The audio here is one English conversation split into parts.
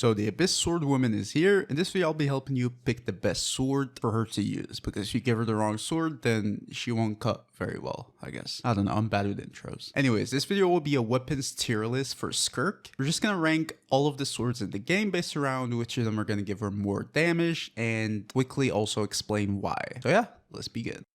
So the Abyss Sword Woman is here. In this video, I'll be helping you pick the best sword for her to use, because if you give her the wrong sword, then she won't cut very well, I guess. I don't know, I'm bad with intros. Anyways, this video will be a weapons tier list for Skirk. We're just gonna rank all of the swords in the game based around which of them are gonna give her more damage and quickly also explain why. So yeah, let's begin.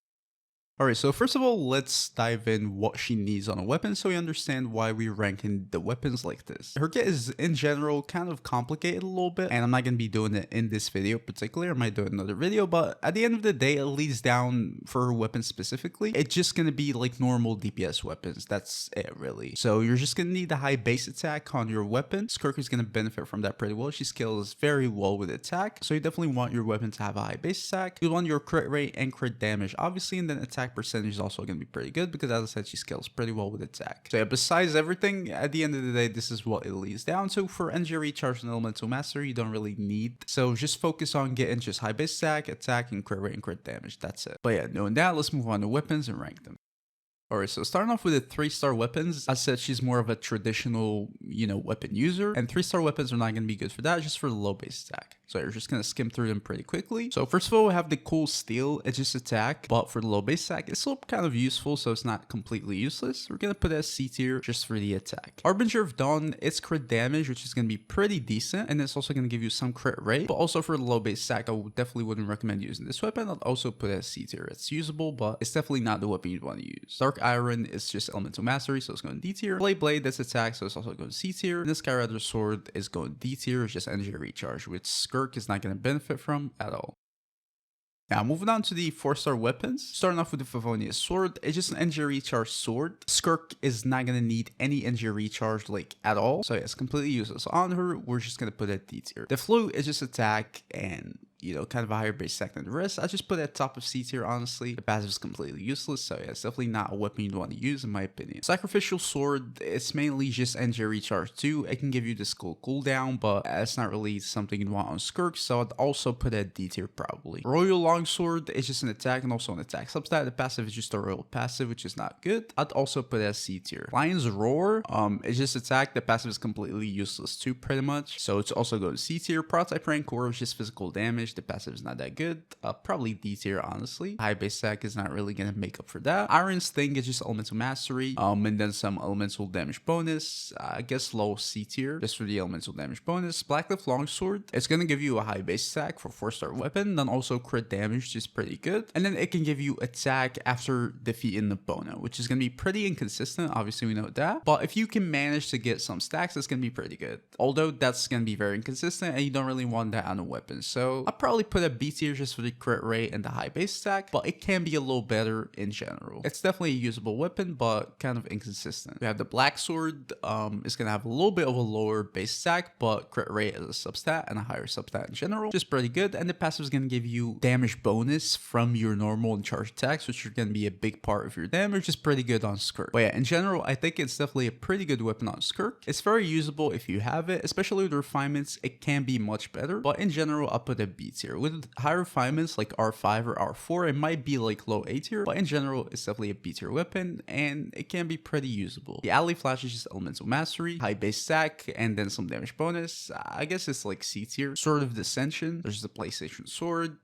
Alright, so first of all, let's dive in what she needs on a weapon so you understand why we're ranking the weapons like this. Her kit is, in general, kind of complicated a little bit, and I'm not going to be doing it in this video particularly. I might do another video, but at the end of the day, it leads down for her weapon specifically. It's just going to be like normal DPS weapons. That's it, really. So you're just going to need a high base attack on your weapon. Skirk is going to benefit from that pretty well. She scales very well with attack, so you definitely want your weapon to have a high base attack. You want your crit rate and crit damage, obviously, and then attack percentage is also going to be pretty good because, as I said, she scales pretty well with attack. So yeah, besides everything, at the end of the day, this is what it leads down to. For energy recharge and elemental mastery, you don't really need, so just focus on getting just high base attack, and crit rate and crit damage. That's it. But yeah, knowing that, let's move on to weapons and rank them. Alright, so starting off with the 3-star weapons, I said she's more of a traditional, weapon user, and 3-star weapons are not going to be good for that, just for the low base attack. So you're just going to skim through them pretty quickly. So first of all, we have the cool steel. It's just attack, but for the low base attack, it's still kind of useful, so it's not completely useless. We're going to put it as C tier just for the attack. Harbinger of Dawn, it's crit damage, which is going to be pretty decent, and it's also going to give you some crit rate, but also for the low base attack, I definitely wouldn't recommend using this weapon. I'd also put it as C tier. It's usable, but it's definitely not the weapon you'd want to use. Dark Iron is just elemental mastery, so it's going D tier. Blade, that's attack, so it's also going C tier. And this Skyrider sword is going D tier, it's just energy recharge, which Skirk is not going to benefit from at all. Now, moving on to the 4-star weapons. Starting off with the Favonius sword, it's just an energy recharge sword. Skirk is not going to need any energy recharge at all, so yeah, it's completely useless on her. We're just going to put it at D tier. The flute is just attack and kind of a higher base attack than the rest. I just put it at top of C tier, honestly. The passive is completely useless, so yeah, it's definitely not a weapon you'd want to use in my opinion. Sacrificial sword, it's mainly just energy recharge too. It can give you the skull cooldown, but it's not really something you'd want on Skirk, so I'd also put it at D tier probably. Royal longsword is just an attack and also an attack substat. The passive is just a royal passive, which is not good. I'd also put it as C tier. Lion's roar, it's just attack. The passive is completely useless too, pretty much, so it's also going to C tier. Prototype Rancor is just physical damage. The passive is not that good. Probably D tier, honestly. High base attack is not really gonna make up for that. Iron Sting is just elemental mastery, and then some elemental damage bonus. I guess low C tier just for the elemental damage bonus. Blackcliff Longsword, it's gonna give you a high base attack for 4-star weapon, then also crit damage, which is pretty good, and then it can give you attack after defeating an opponent, which is gonna be pretty inconsistent. Obviously, we know that, but if you can manage to get some stacks, it's gonna be pretty good. Although that's gonna be very inconsistent, and you don't really want that on a weapon, so I'll probably put a B tier just for the crit rate and the high base attack, but it can be a little better in general. It's definitely a usable weapon, but kind of inconsistent. We have the black sword. It's gonna have a little bit of a lower base attack, but crit rate as a substat and a higher substat in general, just pretty good. And the passive is gonna give you damage bonus from your normal and charge attacks, which are gonna be a big part of your damage. Just pretty good on Skirk. But yeah, in general, I think it's definitely a pretty good weapon on Skirk. It's very usable if you have it, especially with refinements. It can be much better, but in general, I'll put a B tier. With high refinements like R5 or R4, it might be low A tier, but in general, it's definitely a B tier weapon, and it can be pretty usable. The Alley Flash is just elemental mastery, high base attack, and then some damage bonus. I guess it's C tier. Sword of Dissension, there's the PlayStation sword,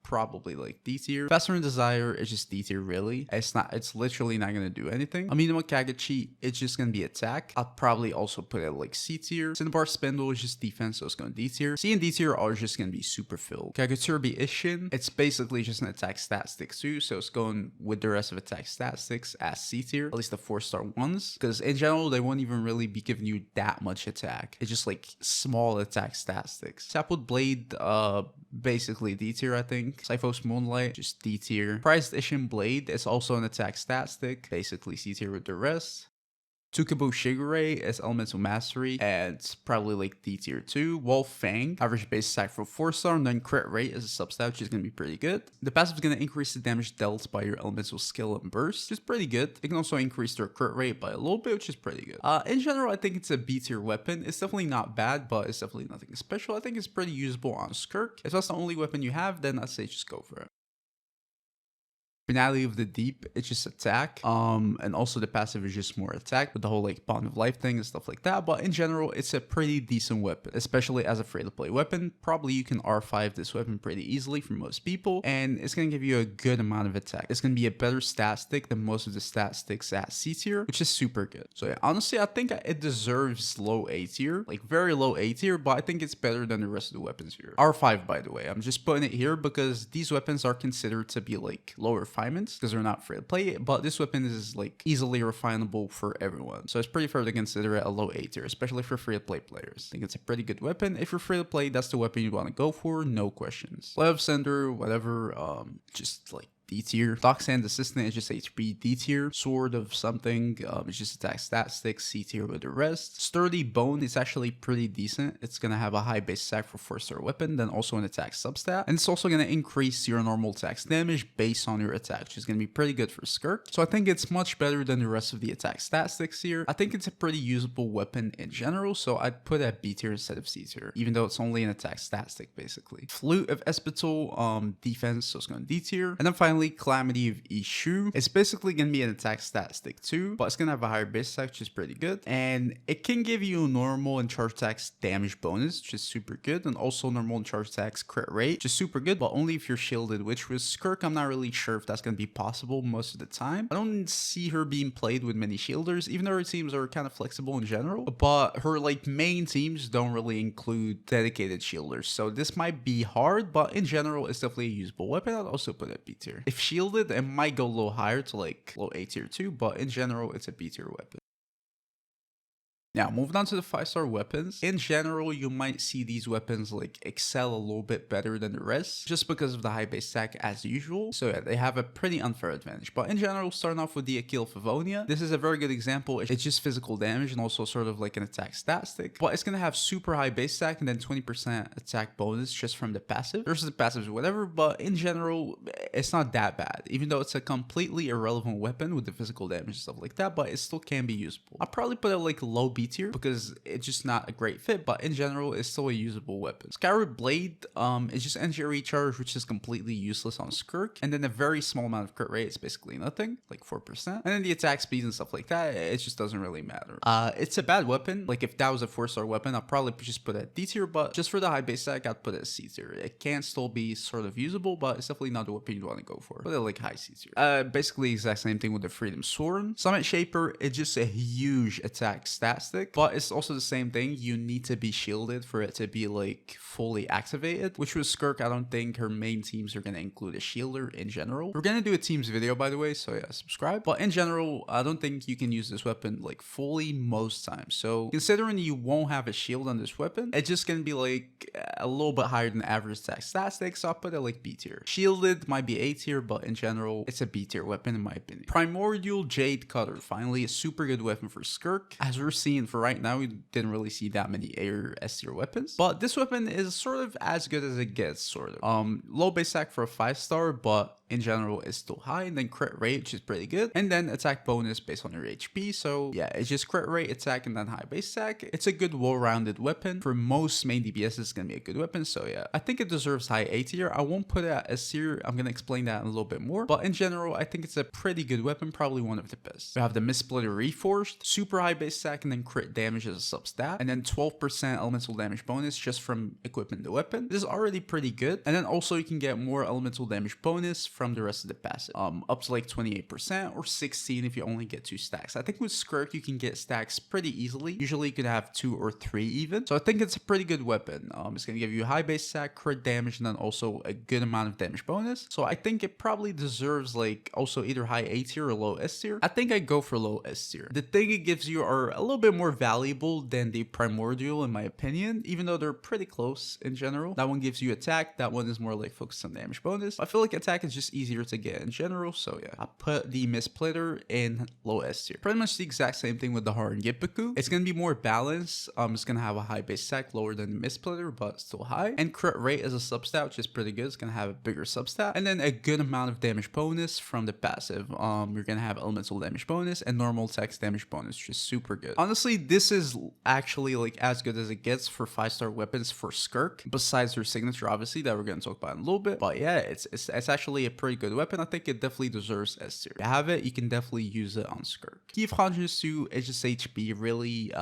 probably D tier. Faster and Desire is just D tier, really. It's literally not gonna do anything. Amenema Kagachi, it's just gonna be attack. I'd probably also put it C tier. Cinnabar Spindle is just defense, so it's going D tier. C and D tier are just gonna be super filled. Kagaturbi Ishin, it's basically just an attack stat stick too, so it's going with the rest of attack stat sticks as C tier, at least the 4-star ones, because in general, they won't even really be giving you that much attack. It's just small attack stat sticks. Sapwood Blade, basically D tier, I think. Sipho's Moonlight, just D tier. Prized Ishin Blade is also an attack stat stick, basically C tier with the rest. Tsukubo Shigure is elemental mastery, and it's probably D tier too. Wolf Fang, average base attack for 4-star, and then crit rate is a substat, which is going to be pretty good. The passive is going to increase the damage dealt by your elemental skill and burst, which is pretty good. It can also increase their crit rate by a little bit, which is pretty good. In general, I think it's a B tier weapon. It's definitely not bad, but it's definitely nothing special. I think it's pretty usable on Skirk. If that's the only weapon you have, then I'd say just go for it. Finale of the Deep, it's just attack. And also the passive is just more attack with the whole like Bond of Life thing and stuff like that. But in general, it's a pretty decent weapon, especially as a free-to-play weapon. Probably you can R5 this weapon pretty easily for most people, and it's gonna give you a good amount of attack. It's gonna be a better stat stick than most of the stat sticks at C tier, which is super good. So yeah, honestly, I think it deserves low A tier, like very low A tier, but I think it's better than the rest of the weapons here. R5, by the way, I'm just putting it here because these weapons are considered to be like low refinements because they're not free to play, but this weapon is like easily refinable for everyone. So it's pretty fair to consider it a low A tier, especially for free to play players. I think it's a pretty good weapon. If you're free to play, that's the weapon you want to go for, no questions. Lev Sender, whatever, just like D tier. Doc Sand Assistant is just HP D tier. Sword of something, it's just attack stat stick, C tier with the rest. Sturdy Bone is actually pretty decent. It's gonna have a high base attack for 4-star weapon, then also an attack substat. And it's also gonna increase your normal attack damage based on your attack, which is gonna be pretty good for Skirk. So I think it's much better than the rest of the attack stat sticks here. I think it's a pretty usable weapon in general, so I'd put it at B tier instead of C tier, even though it's only an attack stat stick basically. Flute of Espetal, defense, so it's going D tier. And then finally, Calamity of Ishu. It's basically going to be an attack stat stick too, but it's going to have a higher base attack, which is pretty good. And it can give you normal and charge attacks damage bonus, which is super good. And also normal and charge attacks crit rate, which is super good, but only if you're shielded, which with Skirk, I'm not really sure if that's going to be possible most of the time. I don't see her being played with many shielders, even though her teams are kind of flexible in general, but her like main teams don't really include dedicated shielders. So this might be hard, but in general, it's definitely a usable weapon. I'd also put it at B tier. If shielded, it might go a little higher to like low A tier too, but in general, it's a B tier weapon. Now, moving on to the 5-star weapons. In general, you might see these weapons like excel a little bit better than the rest, just because of the high base attack as usual. So yeah, they have a pretty unfair advantage. But in general, starting off with the Akil Favonia, this is a very good example. It's just physical damage and also sort of like an attack stat stick. But it's going to have super high base attack and then 20% attack bonus just from the passive. Versus the passives or whatever, but in general, it's not that bad. Even though it's a completely irrelevant weapon with the physical damage and stuff like that, but it still can be usable. I'll probably put it like low B tier because it's just not a great fit, but in general it's still a usable weapon. Skyrud Blade is just energy recharge, which is completely useless on Skirk, and then a very small amount of crit rate. It's basically nothing, like 4%, and then the attack speed and stuff like that, it just doesn't really matter. It's a bad weapon. Like if that was a 4-star weapon, I'll probably just put it at D tier, but just for the high base attack, I'd put it at C tier. It can still be sort of usable, but it's definitely not the weapon you want to go for. Put it like high C tier. Basically exact same thing with the Freedom Sword. Summit Shaper, it's just a huge attack stat stick, but it's also the same thing. You need to be shielded for it to be like fully activated, which with Skirk, I don't think her main teams are going to include a shielder in general. We're going to do a teams video, by the way, so yeah, subscribe. But in general, I don't think you can use this weapon like fully most times. So considering you won't have a shield on this weapon, it's just going to be like a little bit higher than average attack stat stick, so I'll put it like B tier. Shielded might be A tier, but in general, it's a B tier weapon in my opinion. Primordial Jade Cutter, finally a super good weapon for Skirk. As we're seeing for right now, we didn't really see that many A or S tier weapons, but this weapon is sort of as good as it gets, sort of. Low base attack for a 5-star, but in general it's still high, and then crit rate, which is pretty good, and then attack bonus based on your HP. So yeah, it's just crit rate, attack, and then high base attack. It's a good well-rounded weapon. For most main DPS, it's gonna be a good weapon, so yeah, I think it deserves high A tier. I won't put it at S tier. I'm gonna explain that in a little bit more, but in general, I think it's a pretty good weapon, probably one of the best. We have the Mist Splitter Reforged, super high base attack, and then crit damage as a sub stat, and then 12% elemental damage bonus just from equipping the weapon. This is already pretty good, and then also you can get more elemental damage bonus from the rest of the passive, up to like 28% or 16 if you only get 2 stacks. I think with Skirk you can get stacks pretty easily. Usually you could have 2 or 3 even, so I think it's a pretty good weapon. It's gonna give you high base attack, crit damage, and then also a good amount of damage bonus. So I think it probably deserves like also either high A tier or low S tier. I think I'd go for low S tier. The thing it gives you are a little bit more valuable than the Primordial in my opinion, even though they're pretty close in general. That one gives you attack, that one is more like focused on damage bonus. I feel like attack is just easier to get in general, so yeah, I put the Mist Splitter in low S tier. Pretty much the exact same thing with the Haran Gippuku. It's gonna be more balanced. It's gonna have a high base attack, lower than the Mist Splitter, but still high, and crit rate as a substat, which is pretty good. It's gonna have a bigger substat, and then a good amount of damage bonus from the passive. You're gonna have elemental damage bonus and normal attack damage bonus, which is super good. Honestly, this is actually like as good as it gets for 5-star weapons for Skirk, besides her signature obviously that we're gonna talk about in a little bit. But yeah, it's actually a pretty good weapon. I think it definitely deserves S tier. If you have it, you can definitely use it on Skirk. Keith Hanjutsu is just HP, really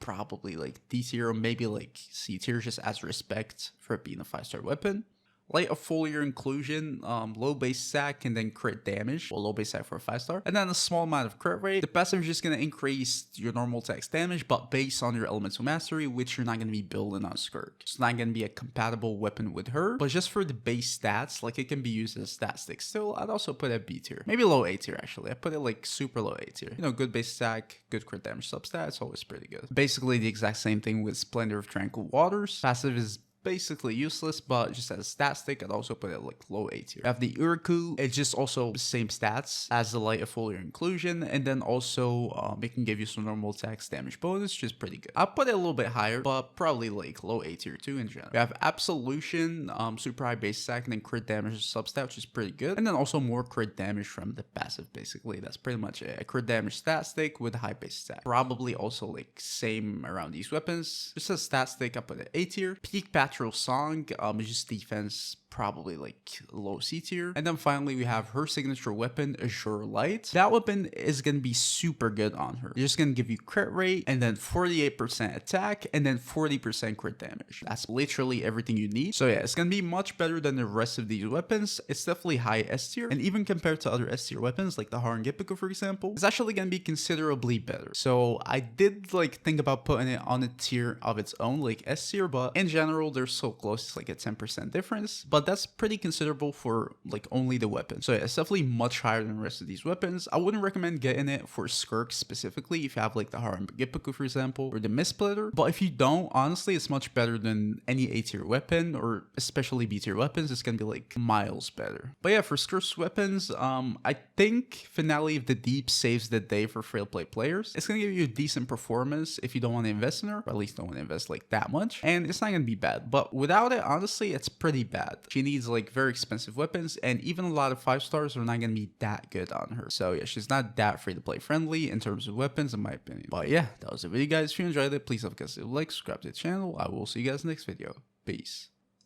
probably like D tier or maybe like C tier, just as respect for it being a 5-star weapon. Light of foliar inclusion, low base stack and then crit damage, well, low base stack for a 5-star, and then a small amount of crit rate. The passive is just going to increase your normal attacks damage, but based on your elemental mastery, which you're not going to be building on Skirk. It's not going to be a compatible weapon with her, but just for the base stats, like it can be used as a stat stick still. I'd also put it at B tier, maybe low A tier actually. I put it like super low A tier. You know, good base stack, good crit damage substat, it's always pretty good. Basically the exact same thing with Splendor of Tranquil Waters. Passive is basically useless, but just as a stat stick, I'd also put it like low A tier. I have the Uraku, it's just also the same stats as the Light of Foliar inclusion, and then also it can give you some normal attacks damage bonus, which is pretty good. I'll put it a little bit higher, but probably like low A tier too in general. We have Absolution, super high base stack, and then crit damage substat, which is pretty good, and then also more crit damage from the passive. Basically, that's pretty much it. A crit damage stat stick with a high base stack. Probably also like same around these weapons. Just a stat stick, I put it A tier. Peak Patrol Song, is just defense, probably like low C tier. And then finally we have her signature weapon, Azure Light. That weapon is going to be super good on her. It's just going to give you crit rate and then 48% attack and then 40% crit damage. That's literally everything you need. So yeah, it's going to be much better than the rest of these weapons. It's definitely high S tier, and even compared to other S tier weapons like the Haran Gippico, for example, it's actually going to be considerably better. So I did like think about putting it on a tier of its own, like S tier, but in general they're so close, it's like a 10% difference, but that's pretty considerable for like only the weapon. So yeah, it's definitely much higher than the rest of these weapons. I wouldn't recommend getting it for Skirk specifically if you have like the Haran Gippico, for example, or the Mist Splitter, but if you don't, honestly it's much better than any A tier weapon, or especially B tier weapons. It's gonna be like miles better. But yeah, for Skirk's weapons, I think Finale of the Deep saves the day for free-to-play players. It's gonna give you a decent performance if you don't want to invest in her, or at least don't want to invest like that much, and it's not gonna be bad. But without it, honestly, it's pretty bad. She needs like very expensive weapons, and even a lot of 5-stars are not gonna be that good on her. So yeah, she's not that free to play friendly in terms of weapons, in my opinion. But yeah, that was the video, guys. If you enjoyed it, please don't forget to like, subscribe to the channel. I will see you guys next video. Peace.